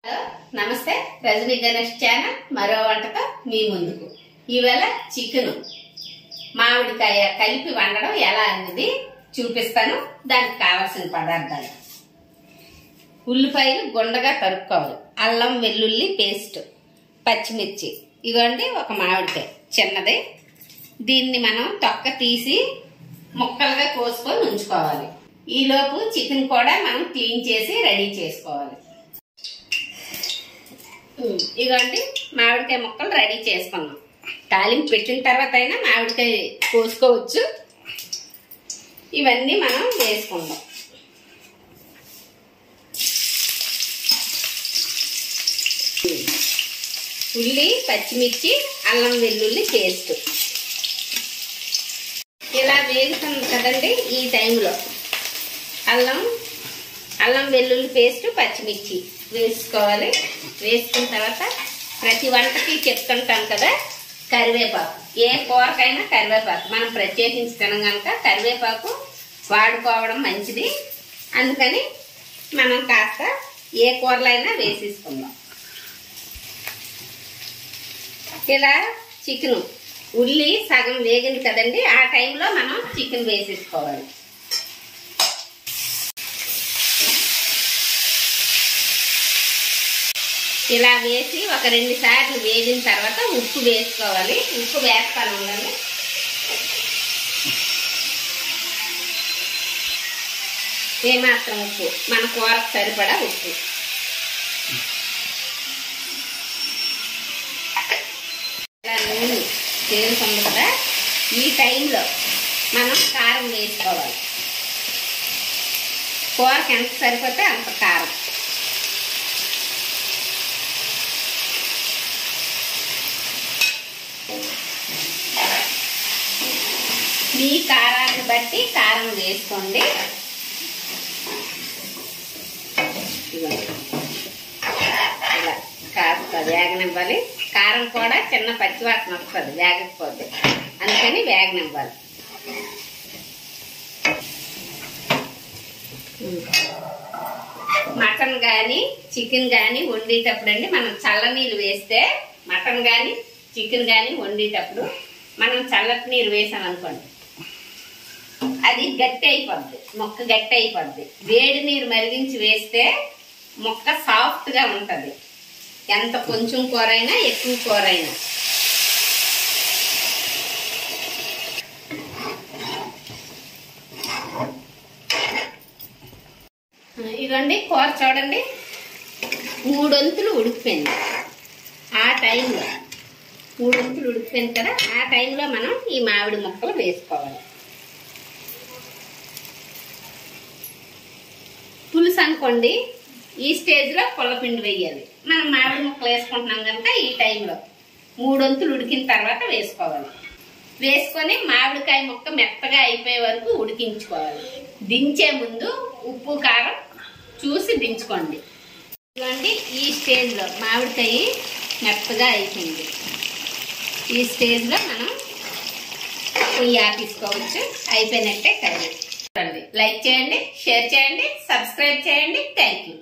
Hello నమస్తే Rajani Ganesh channel మరో వంటతో మీ ముందుకు. ఈవేళ చికెన్ మామిడికాయ కలిపి వండడం ఎలా అనేది చూపిస్తాను. దానికి కావాల్సిన పదార్థాలు: ఉల్లిపాయలు గుండగా తరుక్కోవాలి, అల్లం వెల్లుల్లి పేస్ట్, పచ్చిమిర్చి, ఇవ్వండి ఒక మామిడికాయ చిన్నది. దీన్ని మనం తొక్క తీసి ముక్కలుగా కోసుకొని ఉంచుకోవాలి. ఈలోపు చికెన్ కూడా మనం క్లీన్ చేసి రెడీ చేసుకోవాలి. ఇవ్వండి మామిడికాయ ముక్కలు రెడీ చేసుకున్నాం. తాలింపు పెట్టిన తర్వాత అయినా మామిడికాయ కోసుకోవచ్చు. ఇవన్నీ మనం వేసుకుందాం. ఉల్లి, పచ్చిమిర్చి, అల్లం వెల్లుల్లి పేస్ట్ ఇలా వేగుతుంది కదండి. ఈ టైంలో అల్లం వెల్లుల్లి పేస్ట్, పచ్చిమిర్చి వేసుకోవాలి. వేసుకున్న తర్వాత ప్రతి వంటకి చెప్తుంటాం కదా, కరివేపాకు. ఏ కూరకైనా కరివేపాకు మనం ప్రత్యేకించి తినం కనుక కరివేపాకు వాడుకోవడం మంచిది. అందుకని మనం కాస్త ఏ కూరలో అయినా వేసేసుకుందాం. ఇలా చికెన్ ఉల్లి సగం వేగింది కదండి, ఆ టైంలో మనం చికెన్ వేసేసుకోవాలి. ఇలా వేసి ఒక 2 సార్లు వేగిన తర్వాత ఉప్పు వేసుకోవాలి. ఉప్పు వేస్తాను ఉండండి. ఏమాత్రం ఉప్పు, మన కూరకు సరిపడా ఉప్పు. ఇలా నూనె తేలుతుంది కదా, ఈ టైంలో మనం కారం వేసుకోవాలి. కూరకు ఎంత సరిపోతే అంత కారం. మీ కారాన్ని బట్టి కారం వేసుకోండి. ఇలా కాస్త వేగనివ్వాలి. కారం కూడా చిన్న పచ్చివాసన వస్తుంది వేగకపోతే, అందుకని వేగనివ్వాలి. మటన్ కానీ చికెన్ కానీ వండేటప్పుడు అండి, మనం చల్లనీళ్ళు వేస్తే, మటన్ కానీ చికెన్ కానీ వండేటప్పుడు మనం చల్లటి నీరు వేసాం అనుకోండి, అది గట్టి అయిపోద్ది, మొక్క గట్టి అయిపోద్ది. వేడి నీరు మరిగించి వేస్తే మొక్క సాఫ్ట్ గా ఉంటది. ఎంత కొంచెం కూర అయినా ఎక్కువ కూర అయినా. ఇదండి కూర చూడండి, 3 వంతులు ఉడికిపోయింది. ఆ టైంలో 3 వంతులు ఉడికిపోయింది కదా, ఆ టైంలో మనం ఈ మామిడి ముక్కలు వేసుకోవాలి. పులుసు అనుకోండి, ఈ స్టేజ్లో పుల్లపిండి వేయాలి. మనం మామిడి ముక్కలు వేసుకుంటున్నాం కనుక ఈ టైంలో 3 వంతులు ఉడికిన తర్వాత వేసుకోవాలి. వేసుకొని మామిడికాయ ముక్క మెత్తగా అయిపోయే వరకు ఉడికించుకోవాలి. దించే ముందు ఉప్పు కారం చూసి దించుకోండి. ఇవ్వండి ఈ స్టేజ్లో మామిడికాయ మెత్తగా అయిపోయింది. ఈ స్టేజ్లో మనం పొయ్యి ఆపేసుకోవచ్చు. అయిపోయినట్టే కర్రీ. లైక్ చేయండి, షేర్ చేయండి, సబ్స్క్రైబ్ చేయండి. Thank you.